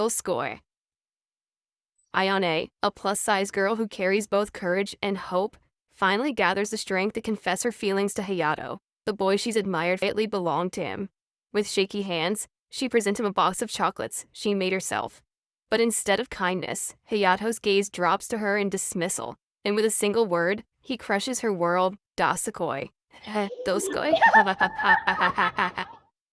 Dascoy. Ayane, a plus-size girl who carries both courage and hope, finally gathers the strength to confess her feelings to Hayato. The boy she's admired quietly belonged to him. With shaky hands, she presents him a box of chocolates she made herself. But instead of kindness, Hayato's gaze drops to her in dismissal, and with a single word, he crushes her world, Dascoy. Dascoy?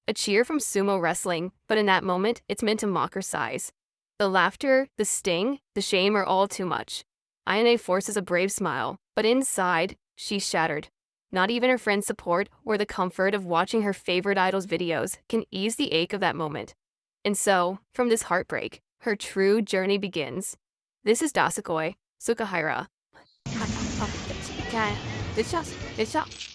A cheer from sumo wrestling, but in that moment, it's meant to mock her size. The laughter, the sting, the shame are all too much. Ayane forces a brave smile, but inside, she's shattered. Not even her friend's support or the comfort of watching her favorite idol's videos can ease the ache of that moment. And so, from this heartbreak, her true journey begins. This is Dascoy, Sukahira.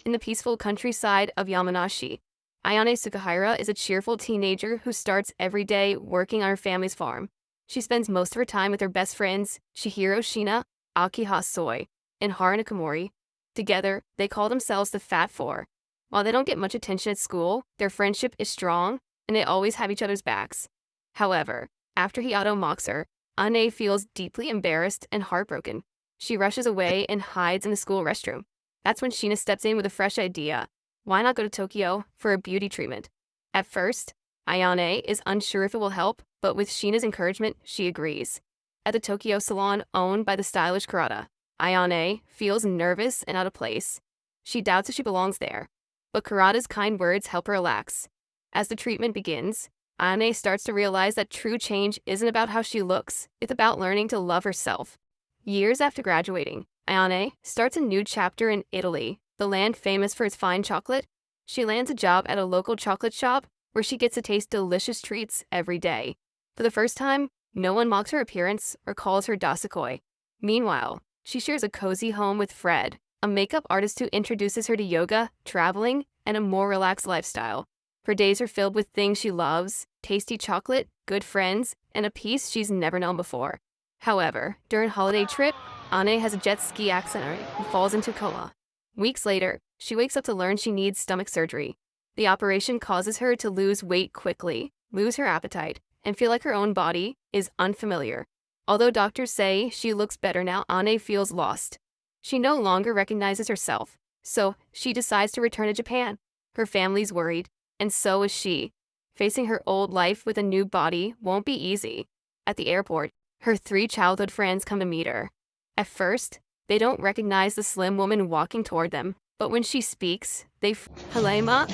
In the peaceful countryside of Yamanashi, Ayane Sukahira is a cheerful teenager who starts every day working on her family's farm. She spends most of her time with her best friends, Chihiro Shina, Akiha Soi, and Haru Nakamori. Together, they call themselves the Fat Four. While they don't get much attention at school, their friendship is strong, and they always have each other's backs. However, after Hayato mocks her, Ayane feels deeply embarrassed and heartbroken. She rushes away and hides in the school restroom. That's when Shina steps in with a fresh idea. Why not go to Tokyo for a beauty treatment? At first, Ayane is unsure if it will help, but with Shina's encouragement, she agrees. At the Tokyo salon owned by the stylish Kurata, Ayane feels nervous and out of place. She doubts if she belongs there, but Kurata's kind words help her relax. As the treatment begins, Ayane starts to realize that true change isn't about how she looks, it's about learning to love herself. Years after graduating, Ayane starts a new chapter in Italy, the land famous for its fine chocolate. She lands a job at a local chocolate shop where she gets to taste delicious treats every day. For the first time, no one mocks her appearance or calls her Dascoy. Meanwhile, she shares a cozy home with Fred, a makeup artist who introduces her to yoga, traveling, and a more relaxed lifestyle. Her days are filled with things she loves, tasty chocolate, good friends, and a peace she's never known before. However, during a holiday trip, Ayane has a jet ski accident and falls into coma. Weeks later, she wakes up to learn she needs stomach surgery. The operation causes her to lose weight quickly, lose her appetite, and feel like her own body is unfamiliar. Although doctors say she looks better now, Ayane feels lost. She no longer recognizes herself, so she decides to return to Japan. Her family's worried, and so is she. Facing her old life with a new body won't be easy. At the airport, her 3 childhood friends come to meet her. At first, they don't recognize the slim woman walking toward them, but when she speaks, they Halema.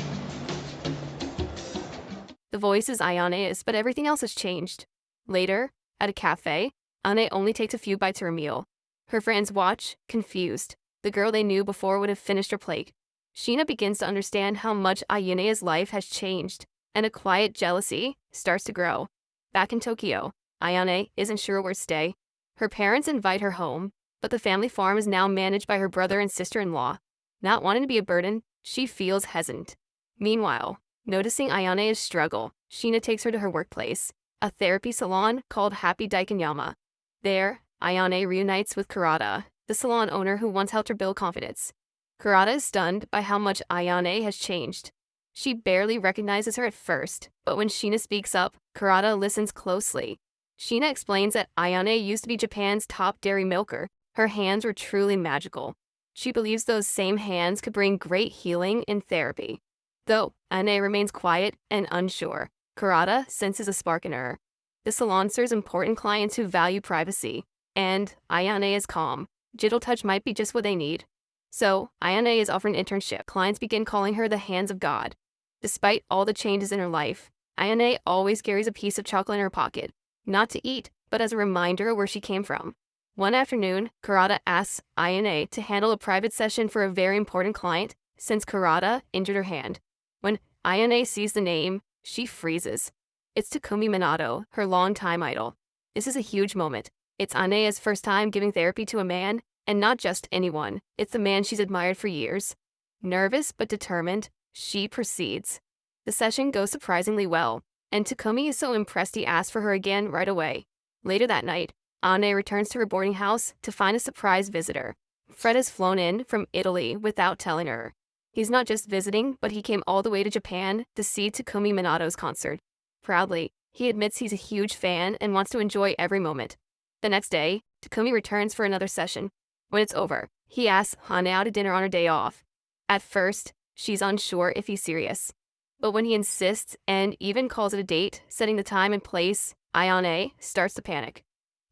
The voice is Ayane's, but everything else has changed. Later, at a cafe, Ayane only takes a few bites of her meal. Her friends watch, confused. The girl they knew before would have finished her plate. Shina begins to understand how much Ayane's life has changed, and a quiet jealousy starts to grow. Back in Tokyo, Ayane isn't sure where to stay. Her parents invite her home, but the family farm is now managed by her brother and sister-in-law. Not wanting to be a burden, she feels hesitant. Meanwhile, noticing Ayane's struggle, Shina takes her to her workplace, a therapy salon called Happy Daikanyama. There, Ayane reunites with Kurata, the salon owner who once helped her build confidence. Kurata is stunned by how much Ayane has changed. She barely recognizes her at first, but when Shina speaks up, Kurata listens closely. Shina explains that Ayane used to be Japan's top dairy milker. Her hands were truly magical. She believes those same hands could bring great healing in therapy. Though Ayane remains quiet and unsure, Kurata senses a spark in her. The salon serves important clients who value privacy, and Ayane is calm. Gentle touch might be just what they need. So, Ayane is offered an internship. Clients begin calling her the hands of God. Despite all the changes in her life, Ayane always carries a piece of chocolate in her pocket. Not to eat, but as a reminder of where she came from. One afternoon, Kurata asks Ayane to handle a private session for a very important client, since Kurata injured her hand. When Ayane sees the name, she freezes. It's Takumi Minato, her longtime idol. This is a huge moment. It's Ayane's first time giving therapy to a man, and not just anyone. It's the man she's admired for years. Nervous but determined, she proceeds. The session goes surprisingly well, and Takumi is so impressed he asks for her again right away. Later that night, Ayane returns to her boarding house to find a surprise visitor. Fred has flown in from Italy without telling her. He's not just visiting, but he came all the way to Japan to see Takumi Minato's concert. Proudly, He admits he's a huge fan and wants to enjoy every moment. The next day, Takumi returns for another session. When it's over, he asks Hana out to dinner on her day off. At first, she's unsure if he's serious. But when he insists and even calls it a date, setting the time and place, Ayane starts to panic.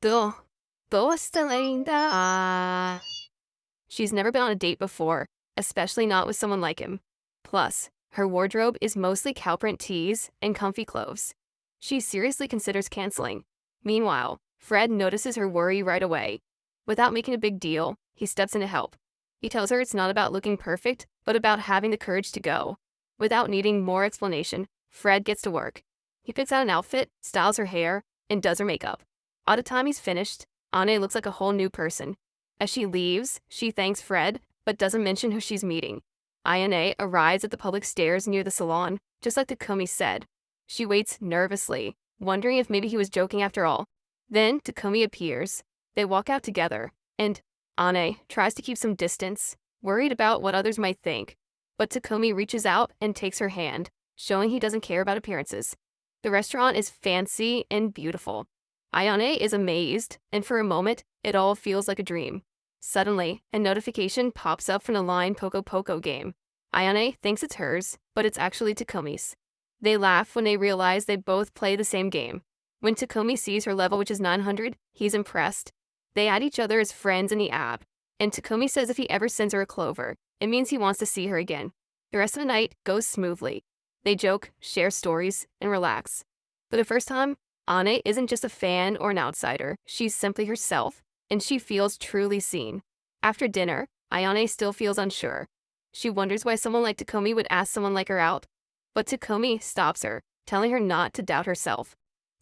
Do está linda? She's never been on a date before, especially not with someone like him. Plus, her wardrobe is mostly cow print tees and comfy clothes. She seriously considers canceling. Meanwhile, Fred notices her worry right away. Without making a big deal, he steps in to help. He tells her it's not about looking perfect, but about having the courage to go. Without needing more explanation, Fred gets to work. He picks out an outfit, styles her hair, and does her makeup. By the time he's finished, Ane looks like a whole new person. As she leaves, she thanks Fred, but doesn't mention who she's meeting. Ayane arrives at the public stairs near the salon, just like Takumi said. She waits nervously, wondering if maybe he was joking after all. Then Takumi appears. They walk out together, and Ane tries to keep some distance, worried about what others might think. But Takumi reaches out and takes her hand, showing he doesn't care about appearances. The restaurant is fancy and beautiful. Ayane is amazed, and for a moment, it all feels like a dream. Suddenly, a notification pops up from the Line Poco Poco game. Ayane thinks it's hers, but it's actually Takumi's. They laugh when they realize they both play the same game. When Takumi sees her level, which is 900, he's impressed. They add each other as friends in the app, and Takumi says if he ever sends her a clover, it means he wants to see her again. The rest of the night goes smoothly. They joke, share stories, and relax. For the first time, Ane isn't just a fan or an outsider. She's simply herself, and she feels truly seen. After dinner, Ayane still feels unsure. She wonders why someone like Takumi would ask someone like her out. But Takumi stops her, telling her not to doubt herself.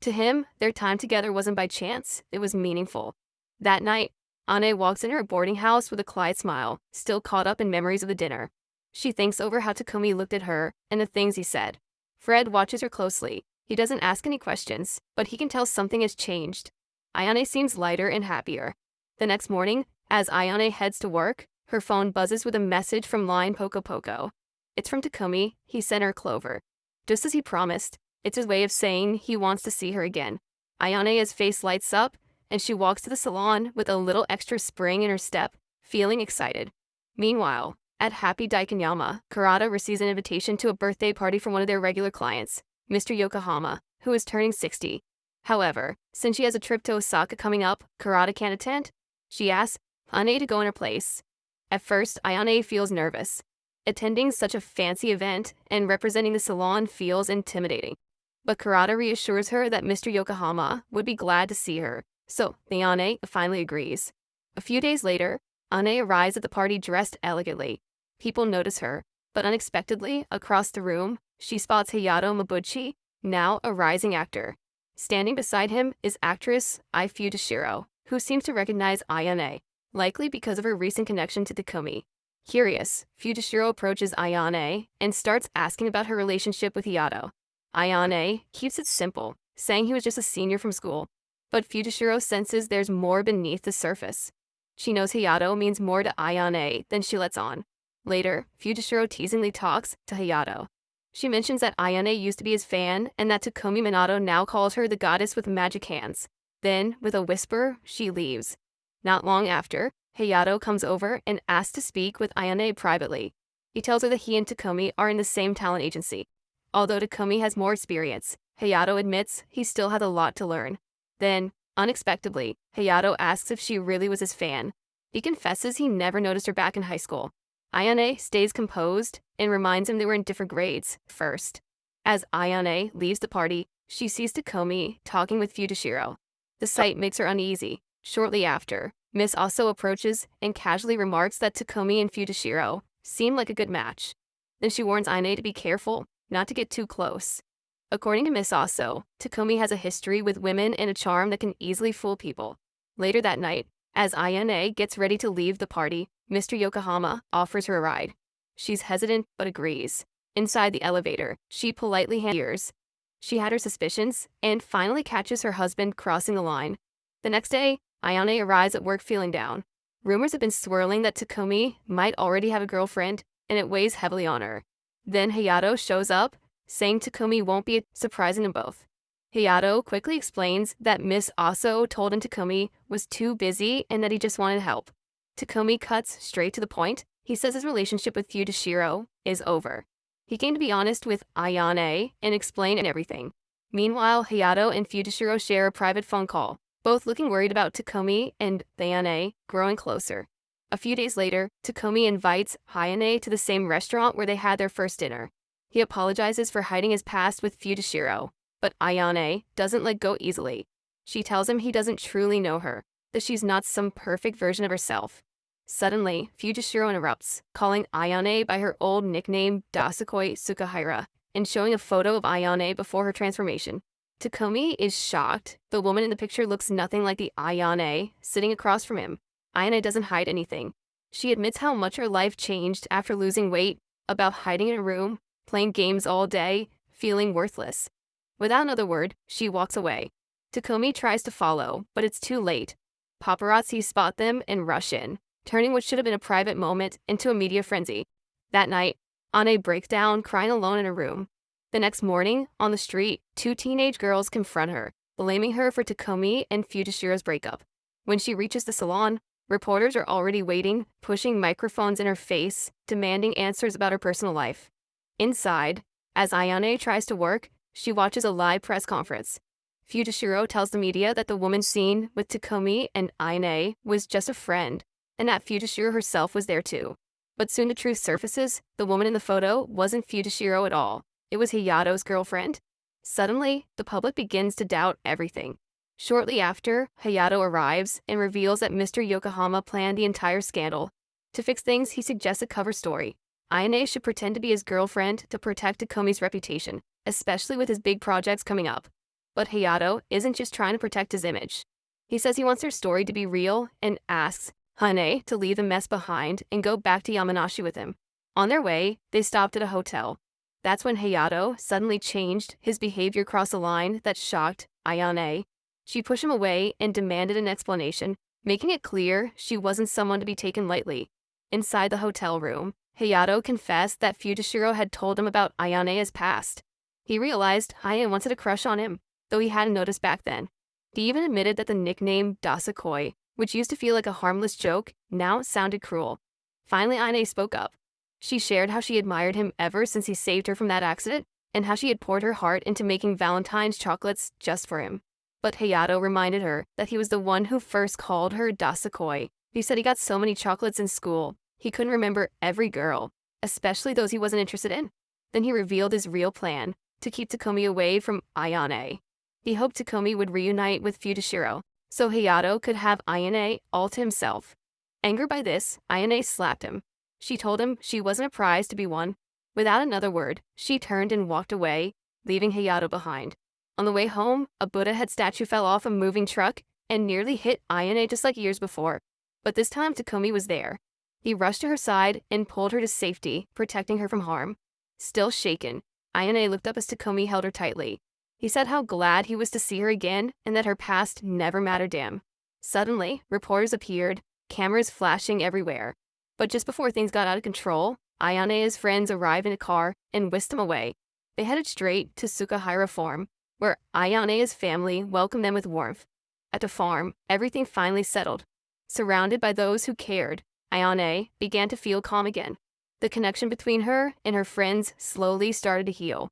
To him, their time together wasn't by chance, it was meaningful. That night, Ane walks into her boarding house with a quiet smile, still caught up in memories of the dinner. She thinks over how Takumi looked at her and the things he said. Fred watches her closely. He doesn't ask any questions, but he can tell something has changed. Ayane seems lighter and happier. The next morning, as Ayane heads to work, her phone buzzes with a message from Line Poco Poco. It's from Takumi. He sent her a clover. Just as he promised, it's his way of saying he wants to see her again. Ayane's face lights up, and she walks to the salon with a little extra spring in her step, feeling excited. Meanwhile, at Happy Daikanyama, Kurata receives an invitation to a birthday party from one of their regular clients, Mr. Yokohama, who is turning 60. However, since she has a trip to Osaka coming up, Kurata can't attend. She asks Ayane to go in her place. At first, Ayane feels nervous. Attending such a fancy event and representing the salon feels intimidating. But Kurata reassures her that Mr. Yokohama would be glad to see her, so Ayane finally agrees. A few days later, Ayane arrives at the party dressed elegantly. People notice her, but unexpectedly, across the room, she spots Hayato Mabuchi, now a rising actor. Standing beside him is actress Ai Fudashiro, who seems to recognize Ayane, likely because of her recent connection to Takumi. Curious, Fudashiro approaches Ayane and starts asking about her relationship with Hayato. Ayane keeps it simple, saying he was just a senior from school. But Fudashiro senses there's more beneath the surface. She knows Hayato means more to Ayane than she lets on. Later, Fudashiro teasingly talks to Hayato. She mentions that Ayane used to be his fan and that Takumi Minato now calls her the goddess with magic hands. Then, with a whisper, she leaves. Not long after, Hayato comes over and asks to speak with Ayane privately. He tells her that he and Takumi are in the same talent agency. Although Takumi has more experience, Hayato admits he still has a lot to learn. Then, unexpectedly, Hayato asks if she really was his fan. He confesses he never noticed her back in high school. Ayane stays composed and reminds him they were in different grades first. As Ayane leaves the party, she sees Takumi talking with Fudashiro. The sight makes her uneasy. Shortly after, Miss also approaches and casually remarks that Takumi and Fudashiro seem like a good match. Then she warns Ayane to be careful, not to get too close. According to Miss Aso, Takumi has a history with women and a charm that can easily fool people. Later that night, as Ayane gets ready to leave the party, Mr. Yokohama offers her a ride. She's hesitant but agrees. Inside the elevator, she politely hears. She had her suspicions and finally catches her husband crossing the line. The next day, Ayane arrives at work feeling down. Rumors have been swirling that Takumi might already have a girlfriend, and it weighs heavily on her. Then Hayato shows up, saying Takumi won't be surprising them both. Hayato quickly explains that Miss Aso told him Takumi was too busy and that he just wanted help. Takumi cuts straight to the point. He says his relationship with Fujishiro is over. He came to be honest with Ayane and explain everything. Meanwhile, Hayato and Fujishiro share a private phone call, both looking worried about Takumi and Ayane growing closer. A few days later, Takumi invites Ayane to the same restaurant where they had their first dinner. He apologizes for hiding his past with Fujishiro, but Ayane doesn't let go easily. She tells him he doesn't truly know her, that she's not some perfect version of herself. Suddenly, Fujishiro interrupts, calling Ayane by her old nickname Dascoy Sukahira, and showing a photo of Ayane before her transformation. Takumi is shocked. The woman in the picture looks nothing like the Ayane sitting across from him. Ayane doesn't hide anything. She admits how much her life changed after losing weight, about hiding in a room, playing games all day, feeling worthless. Without another word, she walks away. Takumi tries to follow, but it's too late. Paparazzi spot them and rush in, turning what should have been a private moment into a media frenzy. That night, Ane breaks down, crying alone in her room. The next morning, on the street, two teenage girls confront her, blaming her for Takumi and Fujishiro's breakup. When she reaches the salon, reporters are already waiting, pushing microphones in her face, demanding answers about her personal life. Inside, as Ayane tries to work, she watches a live press conference. Fujishiro tells the media that the woman seen with Takumi and Ayane was just a friend, and that Fujishiro herself was there too. But soon the truth surfaces. The woman in the photo wasn't Fujishiro at all. It was Hayato's girlfriend. Suddenly, the public begins to doubt everything. Shortly after, Hayato arrives and reveals that Mr. Yokohama planned the entire scandal. To fix things, he suggests a cover story. Ayane should pretend to be his girlfriend to protect Takumi's reputation, especially with his big projects coming up. But Hayato isn't just trying to protect his image. He says he wants their story to be real and asks Hane to leave the mess behind and go back to Yamanashi with him. On their way, they stopped at a hotel. That's when Hayato suddenly changed. His behavior crossed a line that shocked Ayane. She pushed him away and demanded an explanation, making it clear she wasn't someone to be taken lightly. Inside the hotel room, Hayato confessed that Fujishiro had told him about Ayane's past. He realized Ayane wanted a crush on him, though he hadn't noticed back then. He even admitted that the nickname Dascoy, which used to feel like a harmless joke, now sounded cruel. Finally, Ayane spoke up. She shared how she admired him ever since he saved her from that accident, and how she had poured her heart into making Valentine's chocolates just for him. But Hayato reminded her that he was the one who first called her Dascoy. He said he got so many chocolates in school, he couldn't remember every girl, especially those he wasn't interested in. Then he revealed his real plan, to keep Takumi away from Ayane. He hoped Takumi would reunite with Fujishiro, so Hayato could have Ayane all to himself. Angered by this, Ayane slapped him. She told him she wasn't a prize to be won. Without another word, she turned and walked away, leaving Hayato behind. On the way home, a Buddha head statue fell off a moving truck and nearly hit Ayane just like years before. But this time Takumi was there. He rushed to her side and pulled her to safety, protecting her from harm. Still shaken, Ayane looked up as Takumi held her tightly. He said how glad he was to see her again and that her past never mattered to him. Suddenly, reporters appeared, cameras flashing everywhere. But just before things got out of control, Ayane's friends arrived in a car and whisked him away. They headed straight to Sukahira Farm, where Ayane's family welcomed them with warmth. At the farm, everything finally settled. Surrounded by those who cared, Ayane began to feel calm again. The connection between her and her friends slowly started to heal.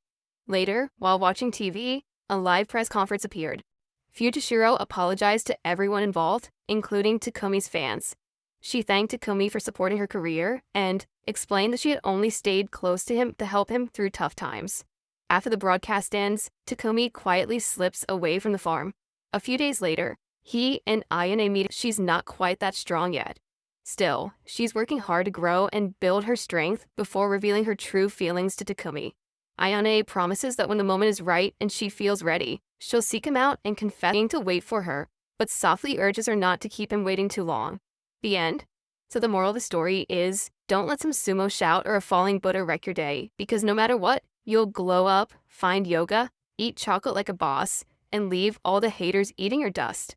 Later, while watching TV, a live press conference appeared. Fujishiro apologized to everyone involved, including Takumi's fans. She thanked Takumi for supporting her career and explained that she had only stayed close to him to help him through tough times. After the broadcast ends, Takumi quietly slips away from the farm. A few days later, he and Ayane meet. She's not quite that strong yet. Still, she's working hard to grow and build her strength before revealing her true feelings to Takumi. Ayane promises that when the moment is right and she feels ready, she'll seek him out and confess to wait for her, but softly urges her not to keep him waiting too long. The end. So the moral of the story is, don't let some sumo shout or a falling Buddha wreck your day, because no matter what, you'll glow up, find yoga, eat chocolate like a boss, and leave all the haters eating your dust.